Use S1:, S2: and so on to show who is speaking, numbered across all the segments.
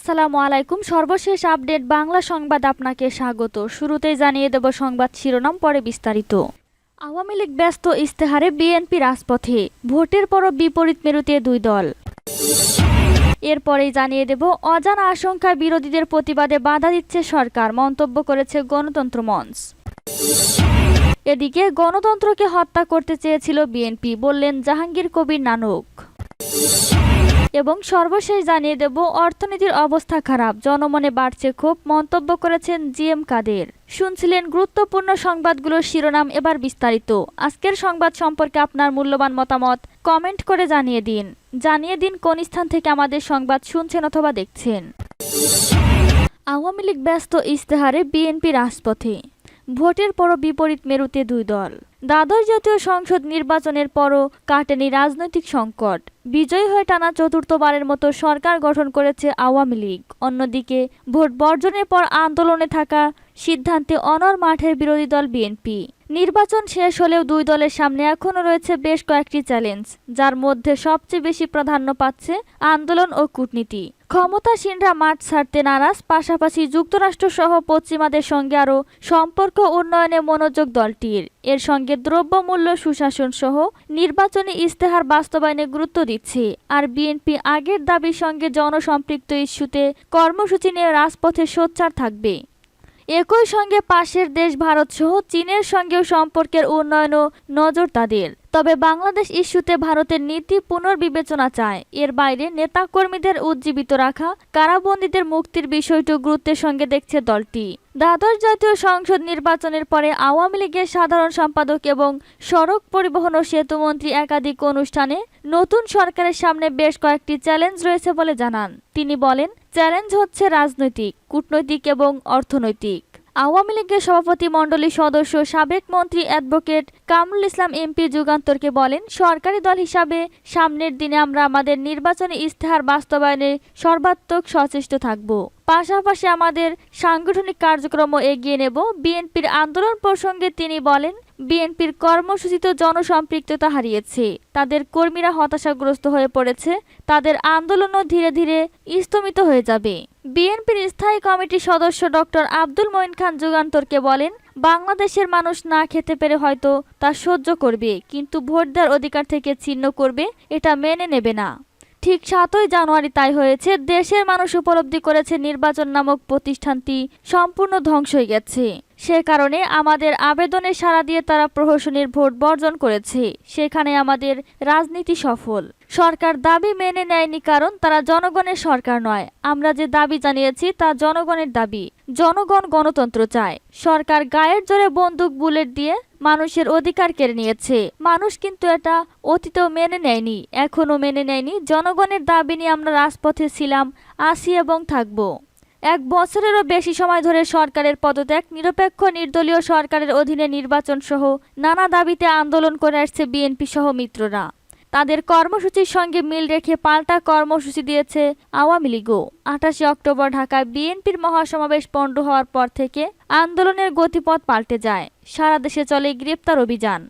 S1: আসসালামু আলাইকুম। সর্বশেষ আপডেট বাংলা সংবাদ আপনাকে স্বাগত। শুরুতেই জানিয়ে দেব সংবাদ শিরোনাম, পরে বিস্তারিত। আওয়ামী লীগ ব্যস্ত ইস্তেহারে, বিএনপি রাজপথে, ভোটের পরও বিপরীত মেরুতে দুই দল। এরপরেই জানিয়ে দেব অজানা আশঙ্কায় বিরোধীদের প্রতিবাদে বাধা দিচ্ছে সরকার, মন্তব্য করেছে গণতন্ত্র মঞ্চ। এদিকে গণতন্ত্রকে হত্যা করতে চেয়েছিল বিএনপি, বললেন জাহাঙ্গীর কবির নানক। এবং সর্বশেষ জানিয়ে দেব অর্থনীতির অবস্থা খারাপ, জনমনে বাড়ছে ক্ষোভ, মন্তব্য করেছেন জিএম কাদের। শুনছিলেন গুরুত্বপূর্ণ সংবাদগুলোর শিরোনাম, এবার বিস্তারিত। আজকের সংবাদ সম্পর্কে আপনার মূল্যবান মতামত কমেন্ট করে জানিয়ে দিন কোন স্থান থেকে আমাদের সংবাদ শুনছেন অথবা দেখছেন। আওয়ামী লীগ ব্যস্ত ইস্তেহারে, বিএনপি রাজপথে, ভোটের পরও বিপরীত মেরুতে দুই দল। দ্বাদশ জাতীয় সংসদ নির্বাচনের পরও কাটেনি রাজনৈতিক সংকট। বিজয়ী হয়ে টানা চতুর্থবারের মতো সরকার গঠন করেছে আওয়ামী লীগ। অন্যদিকে ভোট বর্জনের পর আন্দোলনে থাকা সিদ্ধান্তে অনড় মাঠের বিরোধী দল বিএনপি। নির্বাচন শেষ হলেও দুই দলের সামনে এখনও রয়েছে বেশ কয়েকটি চ্যালেঞ্জ, যার মধ্যে সবচেয়ে বেশি প্রাধান্য পাচ্ছে আন্দোলন ও কূটনীতি। ক্ষমতাসীনরা মাঠ ছাড়তে নারাজ, পাশাপাশি যুক্তরাষ্ট্রসহ পশ্চিমাদের সঙ্গে আরও সম্পর্ক উন্নয়নে মনোযোগ দলটির। এর সঙ্গে দ্রব্যমূল্য সুশাসন সহ নির্বাচনী ইস্তেহার বাস্তবায়নে গুরুত্ব দিচ্ছে। আর বিএনপি আগের দাবির সঙ্গে জনসম্পৃক্ত ইস্যুতে কর্মসূচি নিয়ে রাজপথে সোচ্চার থাকবে। একই সঙ্গে পাশের দেশ ভারত সহ চীনের সঙ্গেও সম্পর্কের উন্নয়নও নজর তাদের। তবে বাংলাদেশ ইস্যুতে ভারতের নীতি পুনর্বিবেচনা চায়। এর বাইরে নেতাকর্মীদের উজ্জীবিত রাখা, কারাবন্দীদের মুক্তির বিষয়টিও গুরুত্বের সঙ্গে দেখছে দলটি। দ্বাদশ জাতীয় সংসদ নির্বাচনের পরে আওয়ামী লীগের সাধারণ সম্পাদক এবং সড়ক পরিবহন ও সেতুমন্ত্রী একাধিক অনুষ্ঠানে নতুন সরকারের সামনে বেশ কয়েকটি চ্যালেঞ্জ রয়েছে বলে জানান। তিনি বলেন, চ্যালেঞ্জ হচ্ছে রাজনৈতিক, কূটনৈতিক এবং অর্থনৈতিক। আওয়ামী লীগের সভাপতি মণ্ডলীর সদস্য সাবেক মন্ত্রী অ্যাডভোকেট কামরুল ইসলাম এমপি যুগান্তরকে বলেন, সরকারি দল হিসাবে সামনের দিনে আমরা আমাদের নির্বাচনী ইস্তেহার বাস্তবায়নে সর্বাত্মক সচেষ্ট থাকব। পাশাপাশি আমাদের সাংগঠনিক কার্যক্রমও এগিয়ে নেব। বিএনপির আন্দোলন প্রসঙ্গে তিনি বলেন, বিএনপির কর্মসূচিত জনসম্পৃক্ততা হারিয়েছে। তাদের কর্মীরা হতাশাগ্রস্ত হয়ে পড়েছে। তাদের আন্দোলনও ধীরে ধীরে স্তমিত হয়ে যাবে। বিএনপির স্থায়ী কমিটির সদস্য ডক্টর আব্দুল মঈন খান যুগান্তরকে বলেন, বাংলাদেশের মানুষ না খেতে পেরে হয়তো তা সহ্য করবে, কিন্তু ভোট দেওয়ার অধিকার থেকে ছিন্ন করবে, এটা মেনে নেবে না। ঠিক 7ই জানুয়ারি তাই হয়েছে। দেশের মানুষ উপলব্ধি করেছে নির্বাচন নামক প্রতিষ্ঠানটি সম্পূর্ণ ধ্বংস হয়ে গেছে। সে কারণে আমাদের আবেদনে সাড়া দিয়ে তারা প্রহসনের ভোট বর্জন করেছে। সেখানে আমাদের রাজনীতি সফল। সরকার দাবি মেনে নেয়নি কারণ তারা জনগণের সরকার নয়। আমরা যে দাবি জানিয়েছি তা জনগণের দাবি। জনগণ গণতন্ত্র চায়। সরকার গায়ের জোরে বন্দুক বুলেট দিয়ে মানুষের অধিকার কেড়ে নিয়েছে। মানুষ কিন্তু এটা অতীতেও মেনে নেয়নি, এখনও মেনে নেয়নি। জনগণের দাবি নিয়ে আমরা রাজপথে ছিলাম, আছি এবং থাকব। 1 বছরেরও বেশি সময় ধরে সরকারের পদত্যাগ, নিরপেক্ষ নির্দলীয় সরকারের অধীনে নির্বাচন সহ নানা দাবিতে আন্দোলন করে আসছে বিএনপি সহ মিত্ররা। তাদের কর্মসূচির সঙ্গে মিল রেখে পাল্টা কর্মসূচি দিয়েছে আওয়ামী লীগও। 28 অক্টোবর ঢাকায় বিএনপির মহাসমাবেশ পণ্ড হওয়ার পর থেকে আন্দোলনের গতিপথ পাল্টে যায়। সারা দেশে চলে গ্রেপ্তার অভিযান।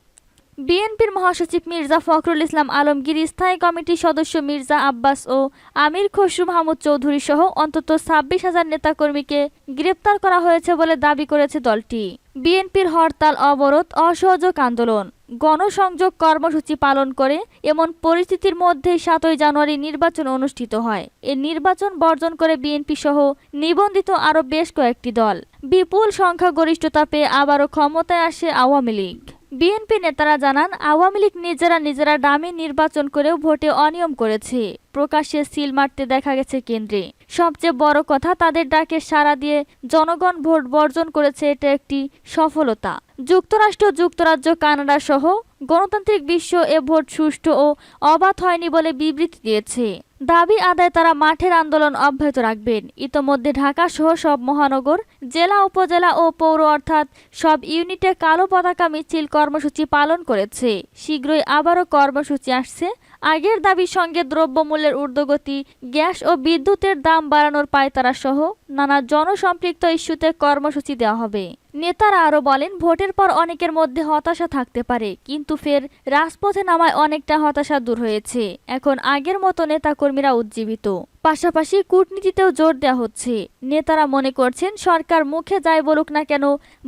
S1: বিএনপির মহাসচিব মির্জা ফখরুল ইসলাম আলমগীর, স্থায়ী কমিটির সদস্য মির্জা আব্বাস ও আমির খসরু মাহমুদ চৌধুরী সহ অন্তত 26,000 নেতাকর্মীকে গ্রেপ্তার করা হয়েছে বলে দাবি করেছে দলটি। বিএনপির হরতাল, অবরোধ, অসহযোগ আন্দোলন, গণসংযোগ কর্মসূচি পালন করে এমন পরিস্থিতির মধ্যেই 7ই জানুয়ারি নির্বাচন অনুষ্ঠিত হয়। এ নির্বাচন বর্জন করে বিএনপি সহ নিবন্ধিত আরও বেশ কয়েকটি দল বিপুল সংখ্যাগরিষ্ঠতা পেয়ে আবারও ক্ষমতায় আসে আওয়ামী লীগ। বিএনপি নেতারা জানান, আওয়ামী লীগ নিজেরা ডামি নির্বাচন করেও ভোটে অনিয়ম করেছে। প্রকাশ্যে সিল মারতে দেখা গেছে কেন্দ্রে। সবচেয়ে বড় কথা, তাদের ডাকে সাড়া দিয়ে জনগণ ভোট বর্জন করেছে। এটা একটি সফলতা। যুক্তরাষ্ট্র, যুক্তরাজ্য, কানাডা সহ গণতান্ত্রিক বিশ্ব এ ভোট সুষ্ঠু ও অবাধ হয়নি বলে বিবৃতি দিয়েছে। দাবি আদায় তারা মাঠের আন্দোলন অব্যাহত রাখবেন। ইতোমধ্যে ঢাকা সহ সব মহানগর, জেলা, উপজেলা ও পৌর অর্থাৎ সব ইউনিটে কালো পতাকা মিছিল কর্মসূচি পালন করেছে। শীঘ্রই আবারও কর্মসূচি আসছে। আগের দাবির সঙ্গে দ্রব্যমূল্যের ঊর্ধ্বগতি, গ্যাস ও বিদ্যুতের দাম বাড়ানোর পায়তারা সহ নানা জনসম্পৃক্ত ইস্যুতে কর্মসূচি দেওয়া হবে। নেতারা আরও বলেন, ভোটের পর অনেকের মধ্যে হতাশা থাকতে পারে, কিন্তু ফের রাজপথে নামায় অনেকটা হতাশা দূর হয়েছে। এখন আগের মতো নেতাকর্মীরা উজ্জীবিত। পাশাপাশি কূটনীতিতেও জোর দেওয়া হচ্ছে। নেতারা মনে করছেন, সরকার মুখে যাই বলুক না কেন,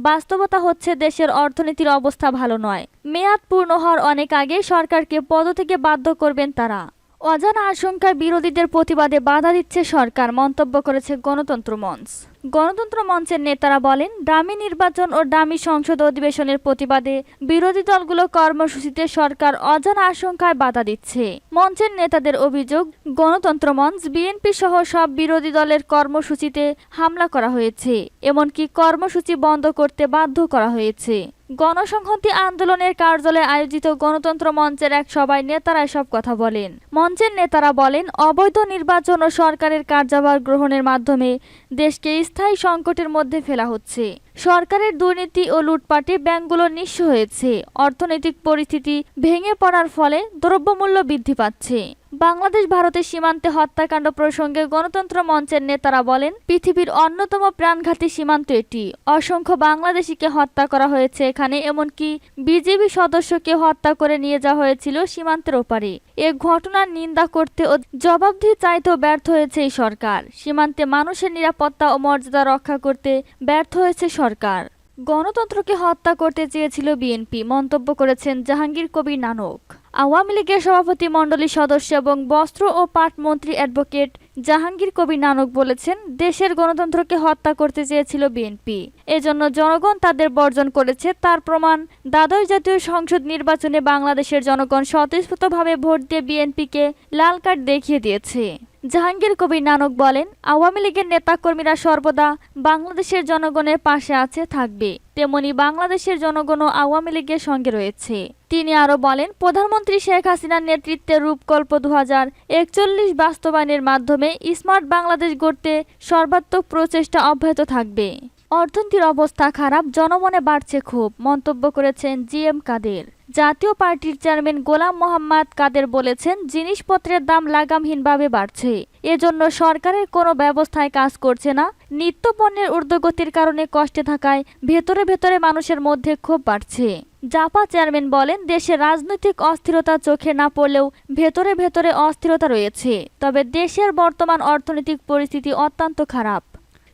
S1: বাস্তবতা হচ্ছে দেশের অর্থনীতির অবস্থা ভালো নয়। মেয়াদ পূর্ণ হওয়ার অনেক আগে সরকারকে পদ থেকে বাধ্য করবেন তারা। অজানা আশঙ্কায় বিরোধীদের প্রতিবাদে বাধা দিচ্ছে সরকার, মন্তব্য করেছে গণতন্ত্র মঞ্চ। গণতন্ত্র মঞ্চের নেতারা বলেন, ডামি নির্বাচন ও ডামি সংসদ অধিবেশনের প্রতিবাদে বিরোধী দলগুলো কর্মসূচিতে সরকার অজানা আশঙ্কায় বাধা দিচ্ছে। মঞ্চের নেতাদের অভিযোগ, গণতন্ত্র মঞ্চ, বিএনপি সহ সব বিরোধী দলের কর্মসূচিতে হামলা করা হয়েছে, এমনকি কর্মসূচি বন্ধ করতে বাধ্য করা হয়েছে। গণসংহতি আন্দোলনের কার্যালয়ে আয়োজিত গণতন্ত্র মঞ্চের এক সভায় নেতারা এসব কথা বলেন। মঞ্চের নেতারা বলেন, অবৈধ নির্বাচন ও সরকারের কার্যভার গ্রহণের মাধ্যমে দেশকে স্থায়ী সংকটের মধ্যে ফেলা হচ্ছে। সরকারের দুর্নীতি ও লুটপাটে ব্যাংকগুলো নিঃস্ব হয়েছে। অর্থনৈতিক পরিস্থিতি ভেঙে পড়ার ফলে দ্রব্যমূল্য বৃদ্ধি পাচ্ছে। বাংলাদেশ ভারতের সীমান্তে হত্যাকাণ্ড প্রসঙ্গে গণতন্ত্র মঞ্চের নেতারা বলেন, পৃথিবীর অন্যতম প্রাণঘাতী সীমান্ত এটি। অসংখ্য বাংলাদেশিকে হত্যা করা হয়েছে এখানে, এমনকি বিজিবি সদস্যকে হত্যা করে নিয়ে যাওয়া হয়েছিল সীমান্তের ওপারে। এ ঘটনার নিন্দা করতে ও জবাবদিহি চাইতেও ব্যর্থ হয়েছে এই সরকার। সীমান্তে মানুষের নিরাপত্তা ও মর্যাদা রক্ষা করতে ব্যর্থ হয়েছে সরকার। গণতন্ত্রকে হত্যা করতে চেয়েছিল বিএনপি, মন্তব্য করেছেন জাহাঙ্গীর কবির নানক। আওয়ামী লীগের সভাপতি মণ্ডলীর সদস্য এবং বস্ত্র ও পাট মন্ত্রী অ্যাডভোকেট জাহাঙ্গীর কবির নানক বলেছেন, দেশের গণতন্ত্রকে হত্যা করতে চেয়েছিল বিএনপি, এজন্য জনগণ তাদের বর্জন করেছে। তার প্রমাণ দ্বাদশ জাতীয় সংসদ নির্বাচনে বাংলাদেশের জনগণ স্বতঃস্ফূর্তভাবে ভোট দিয়ে বিএনপিকে লাল কার্ড দেখিয়ে দিয়েছে। জাহাঙ্গীর কবির নানক বলেন, আওয়ামী লীগের নেতাকর্মীরা সর্বদা বাংলাদেশের জনগণের পাশে আছে, থাকবে, তেমনি বাংলাদেশের জনগণও আওয়ামী লীগের সঙ্গে রয়েছে। তিনি আরও বলেন, প্রধানমন্ত্রী শেখ হাসিনার নেতৃত্বে রূপকল্প 2041 বাস্তবায়নের মাধ্যমে স্মার্ট বাংলাদেশ গড়তে সর্বাত্মক প্রচেষ্টা অব্যাহত থাকবে। অর্থনীতির অবস্থা খারাপ, জনমনে বাড়ছে ক্ষোভ, মন্তব্য করেছেন জিএম কাদের। জাতীয় পার্টির চেয়ারম্যান গোলাম মোহাম্মদ কাদের বলেছেন, জিনিসপত্রের দাম লাগামহীনভাবে বাড়ছে, এজন্য সরকারের কোনো ব্যবস্থায় কাজ করছে না। নিত্যপণ্যের ঊর্ধ্বগতির কারণে কষ্টে থাকায় ভেতরে ভেতরে মানুষের মধ্যে ক্ষোভ বাড়ছে। জাপা চেয়ারম্যান বলেন, দেশে রাজনৈতিক অস্থিরতা চোখে না পড়লেও ভেতরে ভেতরে অস্থিরতা রয়েছে, তবে দেশের বর্তমান অর্থনৈতিক পরিস্থিতি অত্যন্ত খারাপ।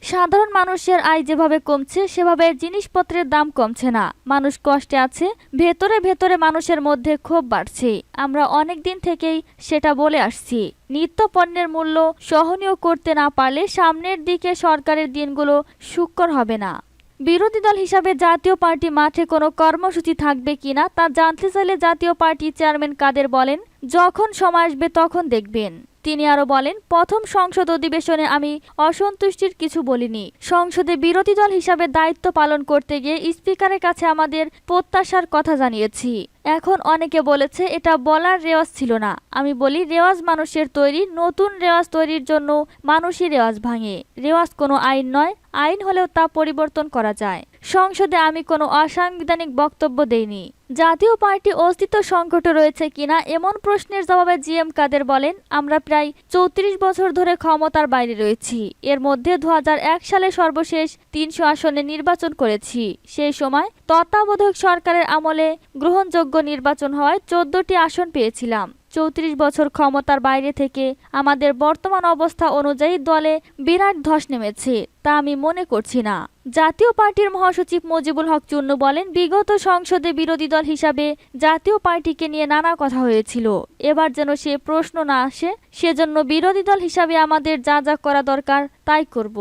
S1: সাধারণ মানুষের আয় যেভাবে কমছে, সেভাবে জিনিসপত্রের দাম কমছে না। মানুষ কষ্টে আছে, ভেতরে ভেতরে মানুষের মধ্যে ক্ষোভ বাড়ছে। আমরা অনেক দিন থেকেই সেটা বলে আসছি। নিত্য পণ্যের মূল্য সহনীয় করতে না পারলে সামনের দিকে সরকারের দিনগুলো সুখকর হবে না। বিরোধী দল হিসাবে জাতীয় পার্টি মাঠে কোনো কর্মসূচি থাকবে কিনা তা জানতে চাইলে জাতীয় পার্টির চেয়ারম্যান কাদের বলেন, যখন সময় আসবে তখন দেখবেন। তিনি আরো বলেন, প্রথম সংসদ অধিবেশনে আমি অসন্তুষ্টির কিছু বলিনি। সংসদে বিরোধী দল হিসাবে দায়িত্ব পালন করতে গিয়ে স্পিকারের কাছে আমাদের প্রত্যাশার কথা জানিয়েছি। এখন অনেকে বলেছে এটা বলার রেওয়াজ ছিল না। আমি বলি, রেওয়াজ মানুষের তৈরি, নতুন রেওয়াজ তৈরির জন্য মানুষই রেওয়াজ ভাঙে। রেওয়াজ কোনো আইন নয়, আইন হলেও তা পরিবর্তন করা যায়। সংসদে আমি কোনো অসাংবিধানিক বক্তব্য দেইনি। জাতীয় পার্টি অস্তিত্ব সংকটে রয়েছে কিনা এমন প্রশ্নের জবাবে জিএম কাদের বলেন, আমরা প্রায় 34 বছর ধরে ক্ষমতার বাইরে রয়েছি। এর মধ্যে 2001 সালে সর্বশেষ 300 আসনে নির্বাচন করেছি। সেই সময় তত্ত্বাবধায়ক সরকারের আমলে গ্রহণযোগ্য নির্বাচন হওয়ায় 14টি আসন পেয়েছিলাম। 34 বছর ক্ষমতার বাইরে থেকে আমাদের বর্তমান অবস্থা অনুযায়ী দলে বিরাট ধস নেমেছে, তা আমি মনে করছি না। জাতীয় পার্টির মহাসচিব মুজিবুল হক চুন্নু বলেন, বিগত সংসদে বিরোধী দল হিসাবে জাতীয় পার্টিকে নিয়ে নানা কথা হয়েছিল। এবার যেন সে প্রশ্ন না আসে, সেজন্য বিরোধী দল হিসাবে আমাদের যা যা করা দরকার তাই করব।